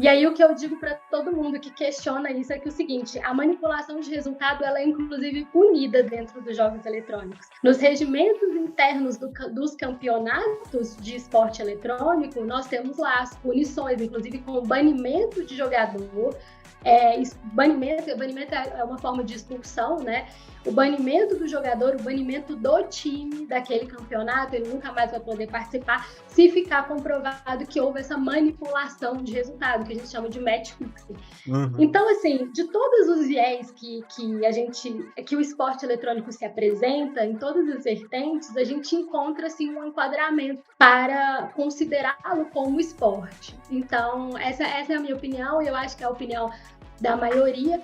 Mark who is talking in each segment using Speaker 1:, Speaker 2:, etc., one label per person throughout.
Speaker 1: E aí o que eu digo para todo mundo que questiona isso é que o seguinte, a manipulação de resultado ela é inclusive punida dentro dos jogos eletrônicos. Nos regimentos internos dos campeonatos de esporte eletrônico, nós temos lá as punições, inclusive com o banimento de jogador. Banimento é uma forma de expulsão, né? O banimento do jogador, o banimento do time daquele campeonato, ele nunca mais vai poder participar se ficar comprovado que houve essa manipulação de resultado, que a gente chama de match fixing. Então, assim, de todos os viés que o esporte eletrônico se apresenta, em todas as vertentes, a gente encontra assim, um enquadramento para considerá-lo como esporte. Então, essa é a minha opinião, e eu acho que é a opinião da maioria.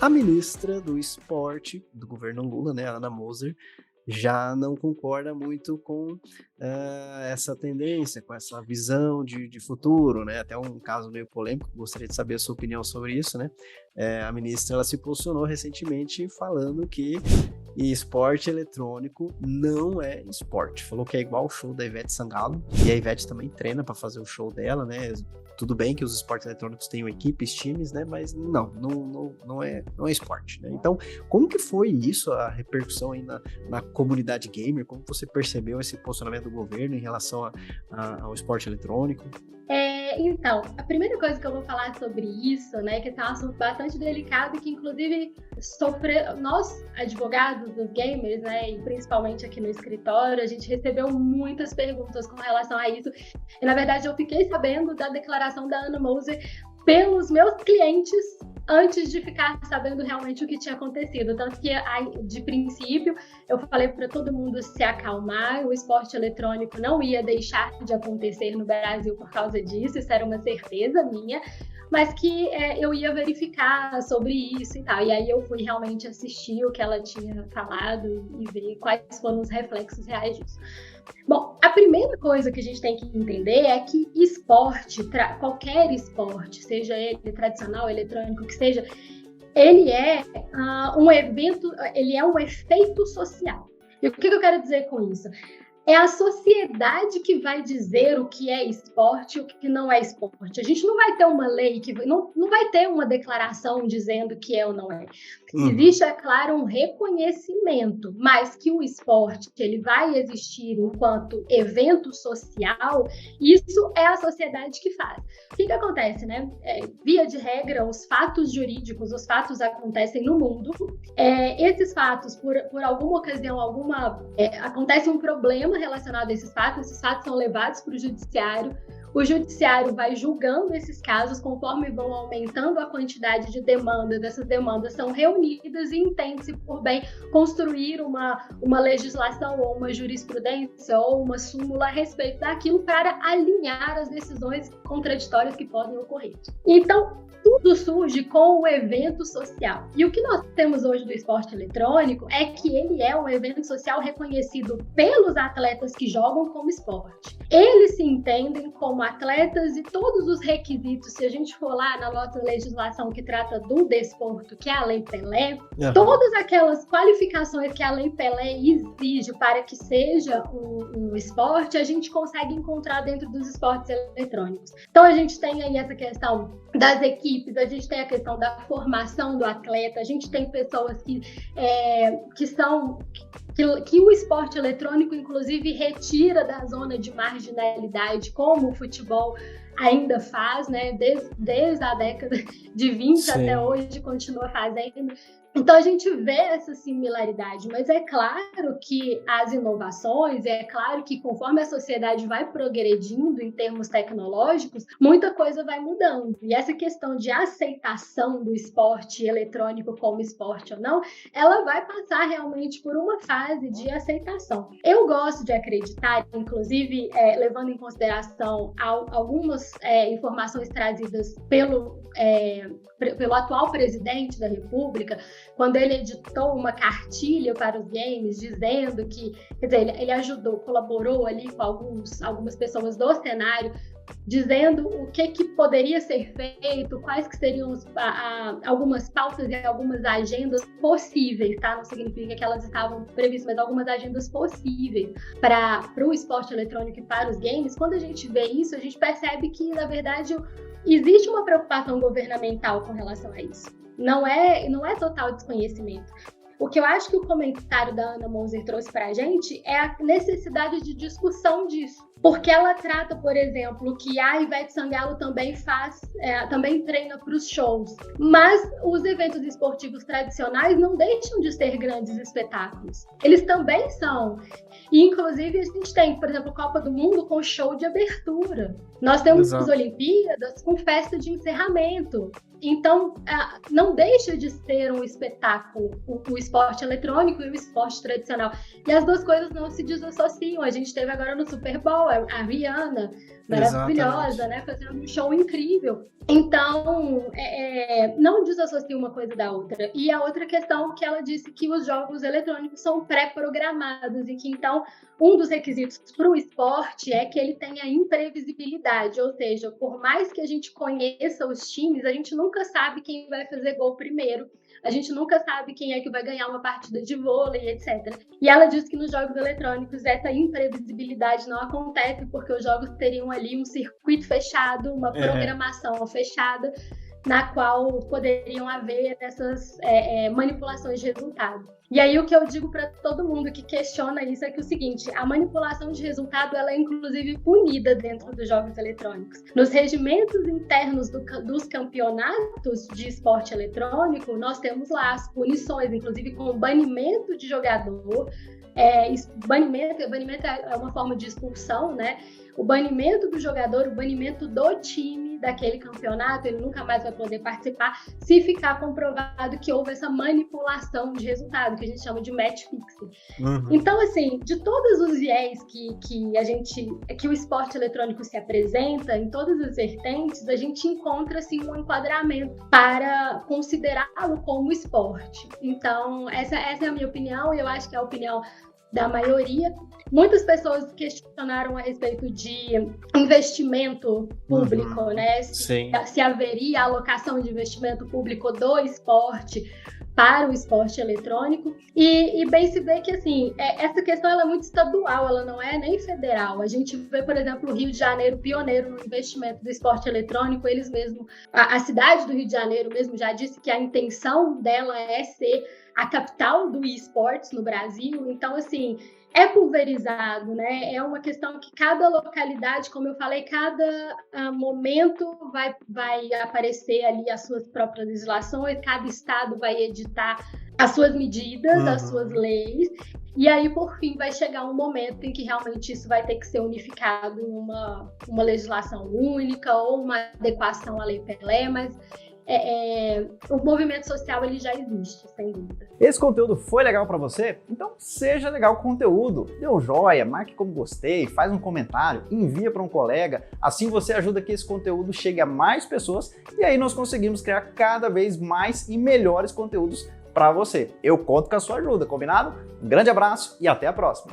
Speaker 2: A ministra do Esporte do governo Lula, né, Ana Moser, já não concorda muito com essa tendência, com essa visão de futuro, né? Até um caso meio polêmico, gostaria de saber a sua opinião sobre isso, né? A ministra ela se posicionou recentemente falando que esporte eletrônico não é esporte. Falou que é igual o show da Ivete Sangalo, e a Ivete também treina para fazer o show dela, né? Tudo bem que os esportes eletrônicos tenham equipes, times, né? Mas não é esporte, né? Então, como que foi isso, a repercussão aí na comunidade gamer? Como você percebeu esse posicionamento do governo em relação ao esporte eletrônico?
Speaker 1: Então, a primeira coisa que eu vou falar sobre isso, né, que é um assunto bastante delicado e que, inclusive, nós, advogados dos gamers, né, e principalmente aqui no escritório, a gente recebeu muitas perguntas com relação a isso. E, na verdade, eu fiquei sabendo da declaração da Ana Moser pelos meus clientes antes de ficar sabendo realmente o que tinha acontecido. Tanto que, de princípio, eu falei para todo mundo se acalmar, o esporte eletrônico não ia deixar de acontecer no Brasil por causa disso, isso era uma certeza minha, mas que eu ia verificar sobre isso e tal. E aí eu fui realmente assistir o que ela tinha falado e ver quais foram os reflexos reais disso. Bom, a primeira coisa que a gente tem que entender é que esporte, qualquer esporte, seja ele tradicional, eletrônico, que seja, ele é um evento, ele é um efeito social. E o que eu quero dizer com isso? É a sociedade que vai dizer o que é esporte e o que não é esporte. A gente não vai ter uma lei, não vai ter uma declaração dizendo que é ou não é. Existe, é claro, um reconhecimento, mas que o esporte ele vai existir enquanto evento social, isso é a sociedade que faz. O que acontece, né? Via de regra, os fatos jurídicos, os fatos acontecem no mundo. Esses fatos, por alguma ocasião, acontece um problema relacionado a esses fatos são levados para o judiciário. O judiciário vai julgando esses casos conforme vão aumentando a quantidade de demandas. Essas demandas são reunidas e entende-se por bem construir uma legislação ou uma jurisprudência ou uma súmula a respeito daquilo para alinhar as decisões contraditórias que podem ocorrer. Então, tudo surge com o evento social. E o que nós temos hoje do esporte eletrônico é que ele é um evento social reconhecido pelos atletas que jogam como esporte. Eles se entendem como atletas e todos os requisitos, se a gente for lá na nossa legislação que trata do desporto, que é a Lei Pelé, todas aquelas qualificações que a Lei Pelé exige para que seja um esporte, a gente consegue encontrar dentro dos esportes eletrônicos. Então a gente tem aí essa questão das equipes, a gente tem a questão da formação do atleta, a gente tem pessoas que o esporte eletrônico, inclusive, retira da zona de marginalidade, como o futebol ainda faz, né? Desde a década de 20
Speaker 2: Sim.
Speaker 1: Até hoje continua fazendo. Então a gente vê essa similaridade, mas é claro que as inovações, é claro que conforme a sociedade vai progredindo em termos tecnológicos, muita coisa vai mudando. E essa questão de aceitação do esporte eletrônico como esporte ou não, ela vai passar realmente por uma fase de aceitação. Eu gosto de acreditar, inclusive levando em consideração algumas algumas informações trazidas pelo atual presidente da República, quando ele editou uma cartilha para os games, dizendo que, quer dizer, ele ajudou, colaborou ali com algumas pessoas do cenário, dizendo o que poderia ser feito, quais que seriam algumas pautas e algumas agendas possíveis, tá? Não significa que elas estavam previstas, mas algumas agendas possíveis para o esporte eletrônico e para os games. Quando a gente vê isso, a gente percebe que, na verdade, existe uma preocupação governamental com relação a isso. Não é total desconhecimento. O que eu acho que o comentário da Ana Moser trouxe para a gente é a necessidade de discussão disso. Porque ela trata, por exemplo, que a Ivete Sangalo também também treina para os shows. Mas os eventos esportivos tradicionais não deixam de ser grandes espetáculos. Eles também são. E, inclusive, a gente tem, por exemplo, Copa do Mundo com show de abertura. Nós temos as Olimpíadas com festa de encerramento. Então, não deixa de ser um espetáculo o esporte eletrônico e o esporte tradicional. E as duas coisas não se desassociam. A gente teve agora no Super Bowl a Rihanna, maravilhosa, né, fazendo um show incrível. Então, não desassocia uma coisa da outra. E a outra questão que ela disse que os jogos eletrônicos são pré-programados e que, então, um dos requisitos para o esporte é que ele tenha imprevisibilidade, ou seja, por mais que a gente conheça os times, a gente nunca sabe quem vai fazer gol primeiro, a gente nunca sabe quem é que vai ganhar uma partida de vôlei, etc. E ela diz que nos jogos eletrônicos essa imprevisibilidade não acontece porque os jogos teriam ali um circuito fechado, uma programação fechada, na qual poderiam haver essas manipulações de resultado. E aí o que eu digo para todo mundo que questiona isso é que o seguinte, a manipulação de resultado ela é inclusive punida dentro dos jogos eletrônicos. Nos regimentos internos dos campeonatos de esporte eletrônico, nós temos lá as punições, inclusive com banimento de jogador. Banimento é uma forma de expulsão, né? O banimento do jogador, o banimento do time daquele campeonato, ele nunca mais vai poder participar se ficar comprovado que houve essa manipulação de resultado, que a gente chama de match fixing. Então, assim, de todos os viés que o esporte eletrônico se apresenta, em todas as vertentes, a gente encontra, assim, um enquadramento para considerá-lo como esporte. Então, essa é a minha opinião, e eu acho que é a opinião da maioria. Muitas pessoas questionaram a respeito de investimento público, né? Se haveria alocação de investimento público do esporte para o esporte eletrônico. E bem se vê que, assim, essa questão ela é muito estadual, ela não é nem federal. A gente vê, por exemplo, o Rio de Janeiro pioneiro no investimento do esporte eletrônico. Eles mesmos, a cidade do Rio de Janeiro mesmo já disse que a intenção dela é ser a capital do esportes no Brasil. Então, assim, é pulverizado, né? É uma questão que cada localidade, como eu falei, cada momento vai aparecer ali as suas próprias legislações, cada estado vai editar as suas medidas, as suas leis, e aí, por fim, vai chegar um momento em que realmente isso vai ter que ser unificado em uma legislação única ou uma adequação à Lei Pelé, mas o movimento social ele já existe, sem dúvida.
Speaker 3: Esse conteúdo foi legal para você? Então seja legal com o conteúdo. Dê um joia, marque como gostei, faz um comentário, envia para um colega. Assim você ajuda que esse conteúdo chegue a mais pessoas e aí nós conseguimos criar cada vez mais e melhores conteúdos para você. Eu conto com a sua ajuda, combinado? Um grande abraço e até a próxima!